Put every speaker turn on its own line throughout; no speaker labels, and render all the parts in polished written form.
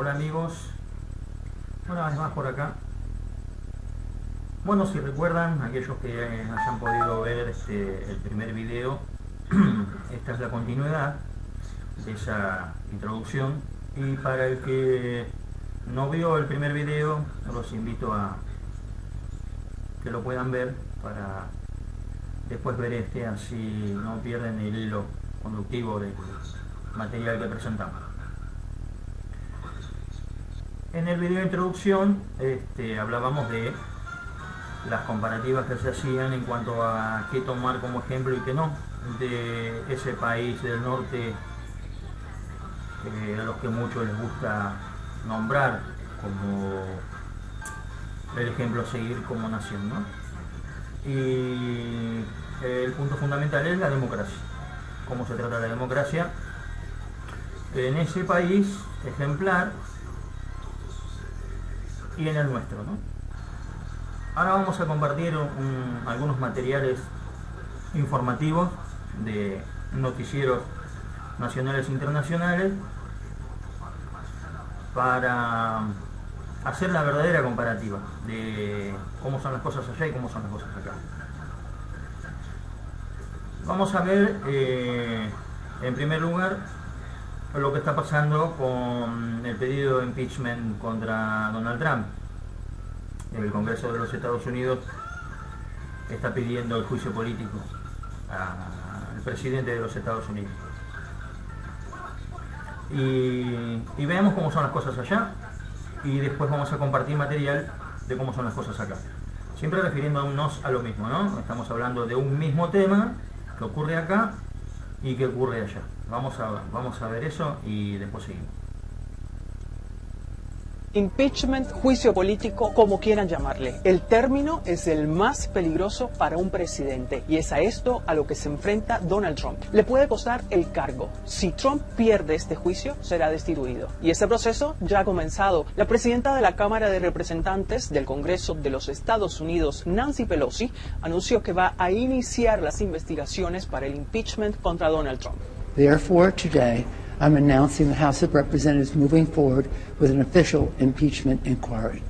Hola amigos, una vez más por acá. Bueno, si recuerdan, aquellos que hayan podido ver el primer video, esta es la continuidad de esa introducción, y para el que no vio el primer video, los invito a que lo puedan ver para después ver así no pierden el hilo conductivo del material que presentamos. En el video de introducción hablábamos de las comparativas que se hacían en cuanto a qué tomar como ejemplo y qué no, de ese país del norte a los que mucho les gusta nombrar como el ejemplo a seguir como nación, ¿no? Y el punto fundamental es la democracia, cómo se trata la democracia en ese país ejemplar y en el nuestro, ¿no? Ahora vamos a compartir algunos materiales informativos de noticieros nacionales e internacionales para hacer la verdadera comparativa de cómo son las cosas allá y cómo son las cosas acá. Vamos a ver en primer lugar lo que está pasando con el pedido de impeachment contra Donald Trump. El Congreso de los Estados Unidos está pidiendo el juicio político al presidente de los Estados Unidos. Y veamos cómo son las cosas allá y después vamos a compartir material de cómo son las cosas acá. Siempre refiriéndonos a lo mismo, ¿no? Estamos hablando de un mismo tema que ocurre acá y que ocurre allá. Vamos a ver eso y después seguimos.
Impeachment, juicio político, como quieran llamarle. El término es el más peligroso para un presidente y es a esto a lo que se enfrenta Donald Trump. Le puede costar el cargo. Si Trump pierde este juicio, será destituido. Y ese proceso ya ha comenzado. La presidenta de la Cámara de Representantes del Congreso de los Estados Unidos, Nancy Pelosi, anunció que va a iniciar las investigaciones para el impeachment contra Donald Trump.
Therefore, today, I'm announcing the House of Representatives moving forward with an official impeachment inquiry.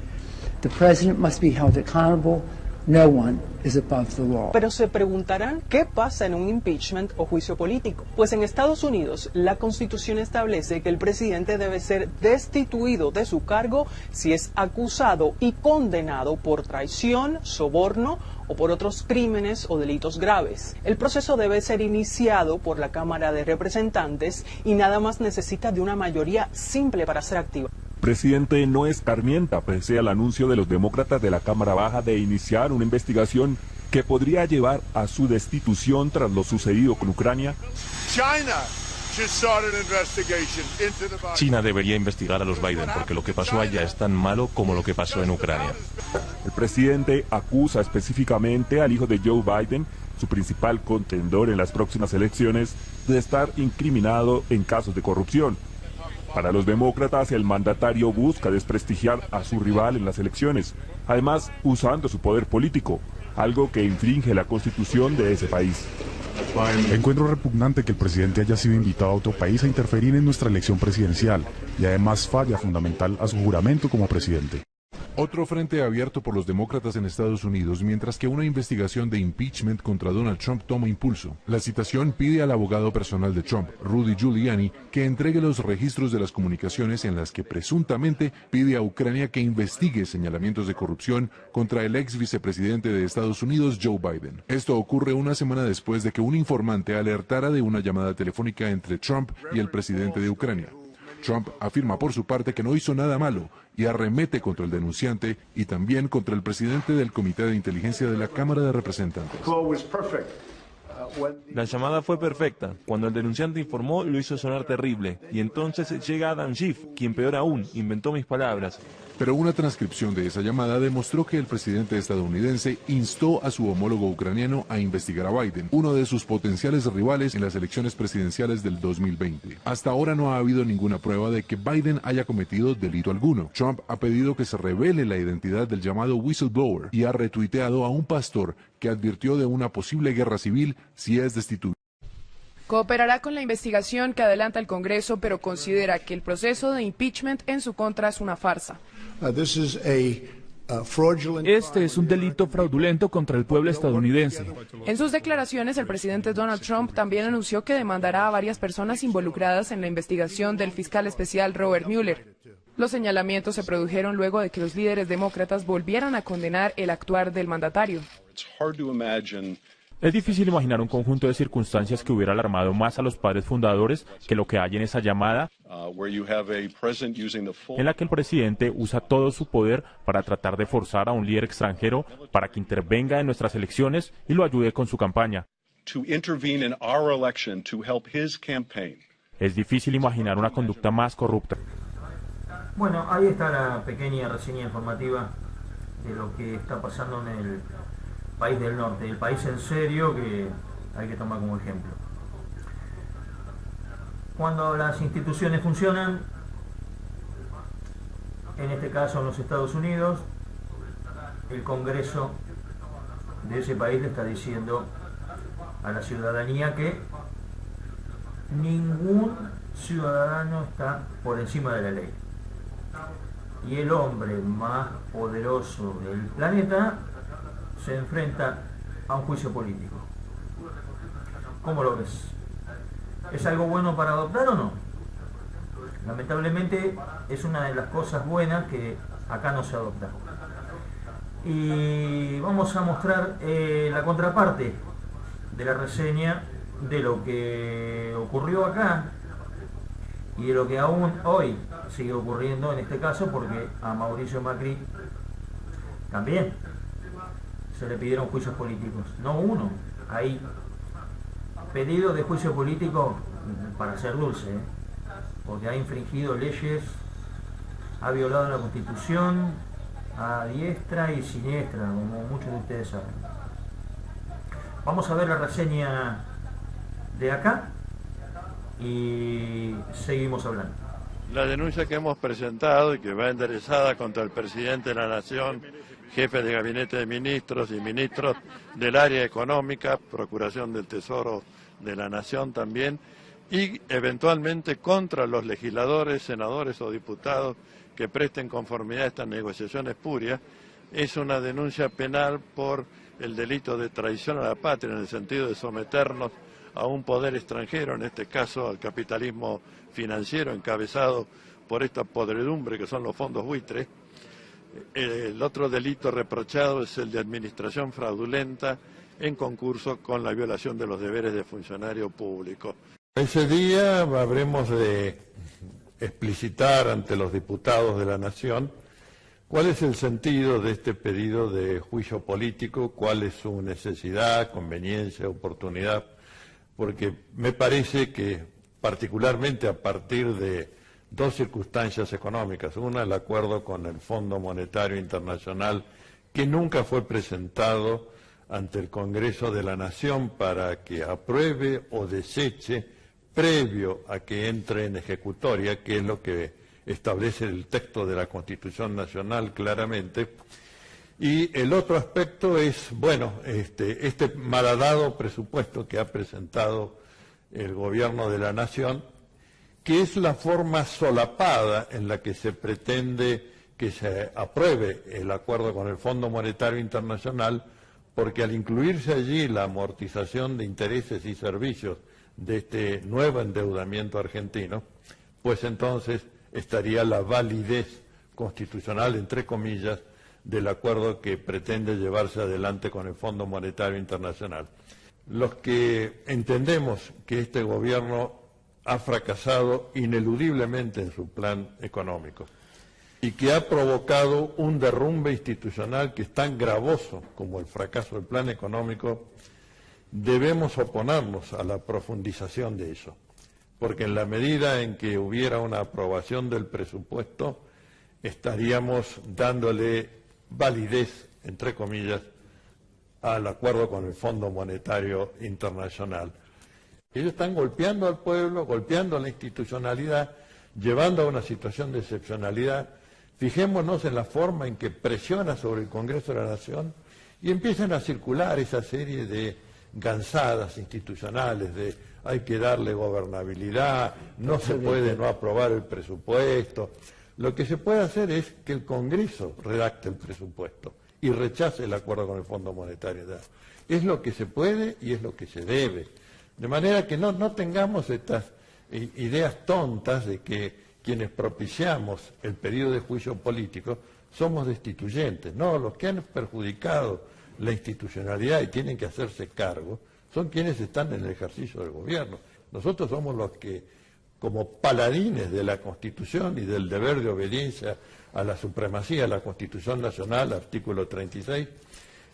The president must be held accountable. No one is above the law.
Pero se preguntarán qué pasa en un impeachment o juicio político. Pues en Estados Unidos la Constitución establece que el presidente debe ser destituido de su cargo si es acusado y condenado por traición, soborno o por otros crímenes o delitos graves. El proceso debe ser iniciado por la Cámara de Representantes y nada más necesita de una mayoría simple para ser activa.
El presidente no escarmienta pese al anuncio de los demócratas de la Cámara Baja de iniciar una investigación que podría llevar a su destitución tras lo sucedido con Ucrania.
China debería investigar a los Biden porque lo que pasó allá es tan malo como lo que pasó en Ucrania.
El presidente acusa específicamente al hijo de Joe Biden, su principal contendor en las próximas elecciones, de estar incriminado en casos de corrupción. Para los demócratas, el mandatario busca desprestigiar a su rival en las elecciones, además usando su poder político, algo que infringe la constitución de ese país.
Encuentro repugnante que el presidente haya sido invitado a otro país a interferir en nuestra elección presidencial y además falla fundamental a su juramento como presidente.
Otro frente abierto por los demócratas en Estados Unidos, mientras que una investigación de impeachment contra Donald Trump toma impulso. La citación pide al abogado personal de Trump, Rudy Giuliani, que entregue los registros de las comunicaciones en las que presuntamente pide a Ucrania que investigue señalamientos de corrupción contra el ex vicepresidente de Estados Unidos, Joe Biden. Esto ocurre una semana después de que un informante alertara de una llamada telefónica entre Trump y el presidente de Ucrania. Trump afirma por su parte que no hizo nada malo y arremete contra el denunciante y también contra el presidente del Comité de Inteligencia de la Cámara de Representantes.
La llamada fue perfecta. Cuando el denunciante informó, lo hizo sonar terrible. Y entonces llega Adam Schiff, quien peor aún, inventó mis palabras.
Pero una transcripción de esa llamada demostró que el presidente estadounidense instó a su homólogo ucraniano a investigar a Biden, uno de sus potenciales rivales en las elecciones presidenciales del 2020. Hasta ahora no ha habido ninguna prueba de que Biden haya cometido delito alguno. Trump ha pedido que se revele la identidad del llamado whistleblower y ha retuiteado a un pastor que advirtió de una posible guerra civil si es destituido.
Cooperará con la investigación que adelanta el Congreso, pero considera que el proceso de impeachment en su contra es una farsa.
Este es un delito fraudulento contra el pueblo estadounidense.
En sus declaraciones, el presidente Donald Trump también anunció que demandará a varias personas involucradas en la investigación del fiscal especial Robert Mueller. Los señalamientos se produjeron luego de que los líderes demócratas volvieran a condenar el actuar del mandatario.
Es difícil imaginar un conjunto de circunstancias que hubiera alarmado más a los padres fundadores que lo que hay en esa llamada, en la que el presidente usa todo su poder para tratar de forzar a un líder extranjero para que intervenga en nuestras elecciones y lo ayude con su campaña. Es difícil imaginar una conducta más corrupta.
Bueno, ahí está la pequeña reseña informativa de lo que está pasando en el país del norte, el país en serio que hay que tomar como ejemplo. Cuando las instituciones funcionan, en este caso en los Estados Unidos, el Congreso de ese país le está diciendo a la ciudadanía que ningún ciudadano está por encima de la ley. Y el hombre más poderoso del planeta se enfrenta a un juicio político. ¿Cómo lo ves? ¿Es algo bueno para adoptar o no? Lamentablemente es una de las cosas buenas que acá no se adopta. Y vamos a mostrar la contraparte de la reseña de lo que ocurrió acá y de lo que aún hoy sigue ocurriendo en este caso, porque a Mauricio Macri también se le pidieron juicios políticos, no uno, hay pedido de juicio político para ser dulce, porque ha infringido leyes, ha violado la Constitución a diestra y siniestra, como muchos de ustedes saben. Vamos a ver la reseña de acá y seguimos hablando.
La denuncia que hemos presentado y que va enderezada contra el presidente de la Nación, jefe de gabinete de ministros y ministros del área económica, Procuración del Tesoro de la Nación también, y eventualmente contra los legisladores, senadores o diputados que presten conformidad a estas negociaciones espurias, es una denuncia penal por el delito de traición a la patria, en el sentido de someternos a un poder extranjero, en este caso al capitalismo financiero encabezado por esta podredumbre que son los fondos buitres. El otro delito reprochado es el de administración fraudulenta en concurso con la violación de los deberes de funcionario público. Ese día habremos de explicitar ante los diputados de la Nación cuál es el sentido de este pedido de juicio político, cuál es su necesidad, conveniencia, oportunidad, porque me parece que particularmente a partir de dos circunstancias económicas, una el acuerdo con el Fondo Monetario Internacional, que nunca fue presentado ante el Congreso de la Nación para que apruebe o deseche previo a que entre en ejecutoria, que es lo que establece el texto de la Constitución Nacional claramente. Y el otro aspecto es, bueno, este malhadado presupuesto que ha presentado el Gobierno de la Nación, que es la forma solapada en la que se pretende que se apruebe el acuerdo con el Fondo Monetario Internacional, porque al incluirse allí la amortización de intereses y servicios de este nuevo endeudamiento argentino, pues entonces estaría la validez constitucional, entre comillas, del acuerdo que pretende llevarse adelante con el Fondo Monetario Internacional. Los que entendemos que este gobierno ha fracasado ineludiblemente en su plan económico y que ha provocado un derrumbe institucional que es tan gravoso como el fracaso del plan económico, debemos oponernos a la profundización de eso, porque en la medida en que hubiera una aprobación del presupuesto, estaríamos dándole validez, entre comillas, al acuerdo con el Fondo Monetario Internacional. Ellos están golpeando al pueblo, golpeando a la institucionalidad, llevando a una situación de excepcionalidad. Fijémonos en la forma en que presiona sobre el Congreso de la Nación y empiezan a circular esa serie de gansadas institucionales de hay que darle gobernabilidad, no se puede no aprobar el presupuesto. Lo que se puede hacer es que el Congreso redacte el presupuesto y rechace el acuerdo con el Fondo Monetario. Es lo que se puede y es lo que se debe. De manera que no tengamos estas ideas tontas de que quienes propiciamos el periodo de juicio político somos destituyentes. No, los que han perjudicado la institucionalidad y tienen que hacerse cargo son quienes están en el ejercicio del gobierno. Nosotros somos los que, como paladines de la Constitución y del deber de obediencia a la supremacía de la Constitución Nacional, artículo 36,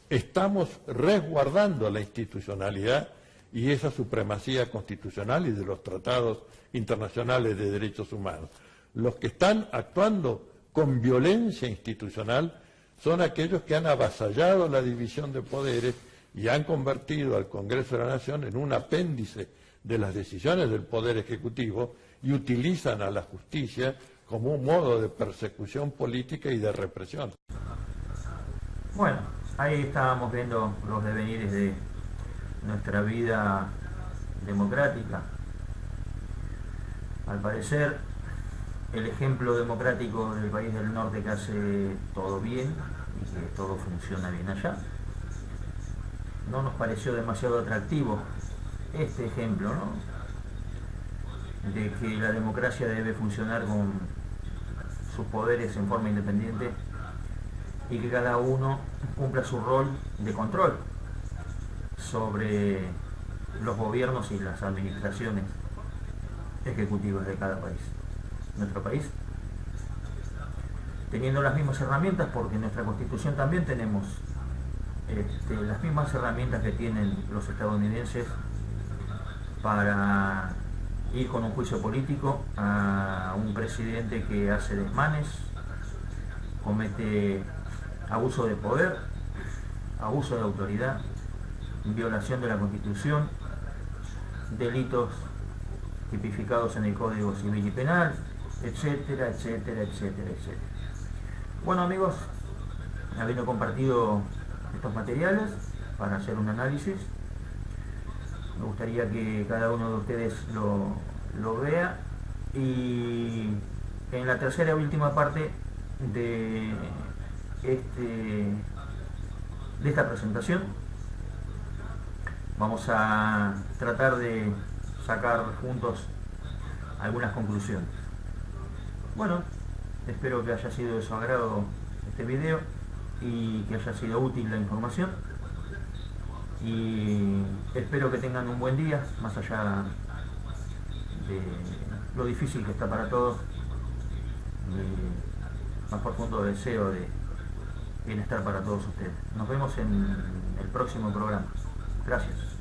estamos resguardando la institucionalidad y esa supremacía constitucional y de los tratados internacionales de derechos humanos. Los que están actuando con violencia institucional son aquellos que han avasallado la división de poderes y han convertido al Congreso de la Nación en un apéndice de las decisiones del Poder Ejecutivo y utilizan a la justicia como un modo de persecución política y de represión.
Bueno, ahí estábamos viendo los devenires de nuestra vida democrática. Al parecer, el ejemplo democrático del país del norte que hace todo bien y que todo funciona bien allá, no nos pareció demasiado atractivo este ejemplo, ¿no?, de que la democracia debe funcionar con sus poderes en forma independiente y que cada uno cumpla su rol de control sobre los gobiernos y las administraciones ejecutivas de cada país. Nuestro país, teniendo las mismas herramientas, porque en nuestra Constitución también tenemos las mismas herramientas que tienen los estadounidenses para ir con un juicio político a un presidente que hace desmanes, comete abuso de poder, abuso de autoridad, violación de la Constitución, delitos tipificados en el Código Civil y Penal, etcétera, etcétera, etcétera, etcétera. Bueno, amigos, habiendo compartido estos materiales para hacer un análisis, me gustaría que cada uno de ustedes lo vea, y en la tercera y última parte de esta presentación vamos a tratar de sacar juntos algunas conclusiones. Bueno, espero que haya sido de su agrado este video y que haya sido útil la información, y espero que tengan un buen día, más allá de lo difícil que está para todos. Mi más profundo deseo de bienestar para todos ustedes. Nos vemos en el próximo programa. Gracias.